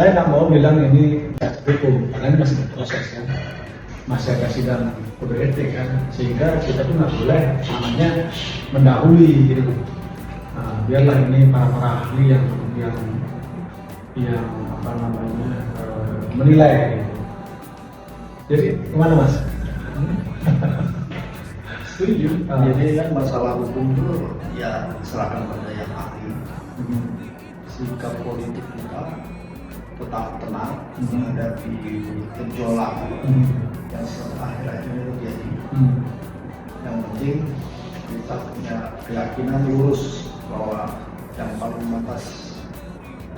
saya nggak mau bilang ini hukum, karena ini masih berproses kan, masih ada sidang kode etik kan, sehingga kita tuh nggak boleh namanya mendahului gitu. Nah, biarlah ini para ahli yang apa namanya menilai gitu. Jadi gimana Mas? Setuju. Jadi kan masalah hukum itu ya serahkan pada yang ahli. Sikap politik kita tetap tenang menghadapi gejolak yang akhir-akhir ini terjadi. Yang penting kita punya keyakinan lurus bahwa yang paling pantas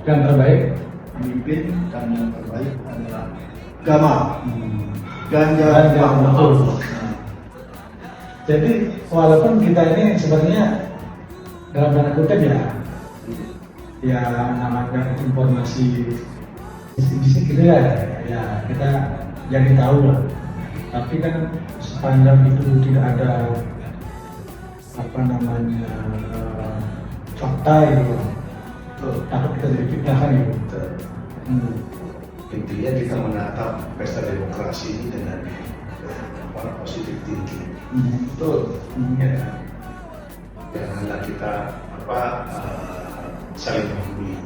Yang terbaik pemimpin dan yang terbaik adalah agama. Ganjar Ganjar Mahfud. Mahfud. Jadi walaupun kita ini sebenarnya dalam tanda kutip ya namanya informasi bisik gitu ya kita jadi tahu lah. Tapi kan sepanjang itu tidak ada apa namanya fakta gitu, takut kita jadi fitnah kan gitu. Intinya kita menatap pesta demokrasi ini dengan positif thinking. Betul. Ya. Janganlah kita saling menghubungi.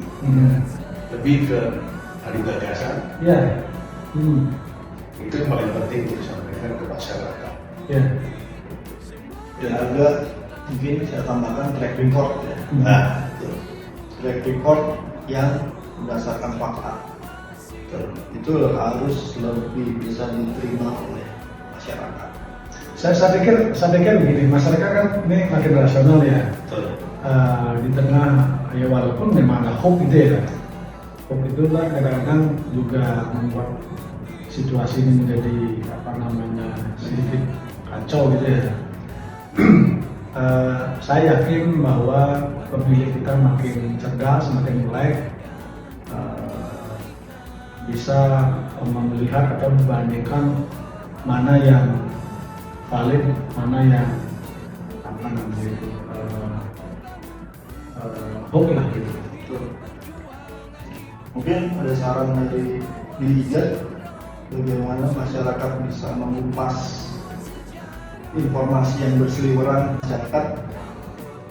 Lebih ke adu gagasan. Ya. Itu yang paling penting untuk disampaikan ke masyarakat. Ya. Dan juga mungkin saya tambahkan track record ya. Nah, Track record yang berdasarkan fakta. Itu harus lebih bisa diterima oleh masyarakat. Saya pikir begini, masyarakat kan ini makin rasional ya. Di tengah ya walaupun memang ada hoax gitu ya. Hoax itu kan kadang-kadang juga membuat situasi ini menjadi apa namanya sedikit kacau gitu ya. Saya yakin bahwa pemilih kita makin cerdas, makin melek, bisa melihat atau membandingkan mana yang valid, mana yang apa namanya itu hoax lah gitu. Mungkin ada saran dari Liga bagaimana masyarakat bisa mengupas informasi yang berseliweran, masyarakat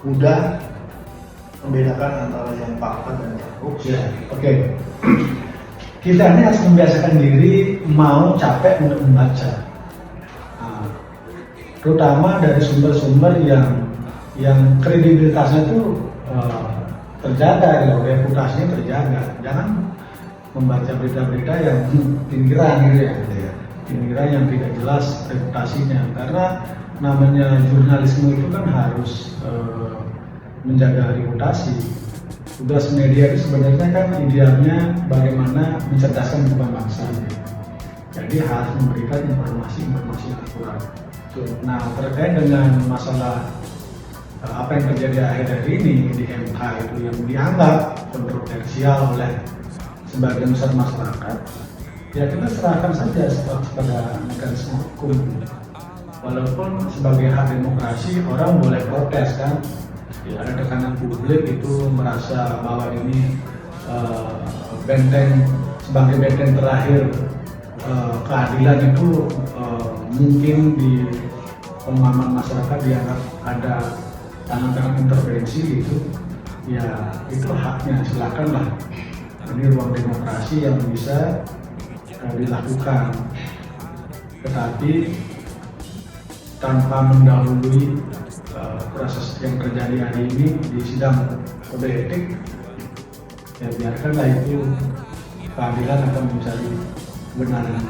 mudah membedakan antara yang fakta dan yang hoax. Ya, oke. Kita ini harus membiasakan diri mau capek untuk membaca. Terutama dari sumber-sumber yang kredibilitasnya itu terjaga, reputasinya terjaga. Jangan membaca berita-berita yang pinggiran gitu ya, pinggiran yang tidak jelas reputasinya. Karena namanya jurnalisme itu kan harus menjaga reputasi. Tugas media itu sebenarnya kan idealnya bagaimana mencerdaskan kehidupan bangsa. Jadi harus memberikan informasi yang akurat. Nah, terkait dengan masalah apa yang terjadi akhir-akhir ini di MK itu yang dianggap kontroversial oleh sebagian besar masyarakat, ya kita serahkan saja kepada mekanisme hukum. Walaupun sebagai hak demokrasi orang boleh protes kan, ada tekanan publik itu merasa bahwa ini sebagai benteng terakhir keadilan itu mungkin di pemahaman masyarakat dianggap ada tangan-tangan intervensi gitu, ya itu haknya, silakanlah. Ini ruang demokrasi yang bisa dilakukan, tetapi tanpa mendahului proses yang terjadi hari ini di sidang kode etik, ya biarkanlah itu keadilan akan mencari kebenaran.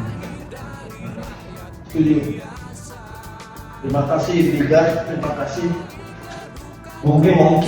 Setuju. Terima kasih Liga, terima kasih Mungkin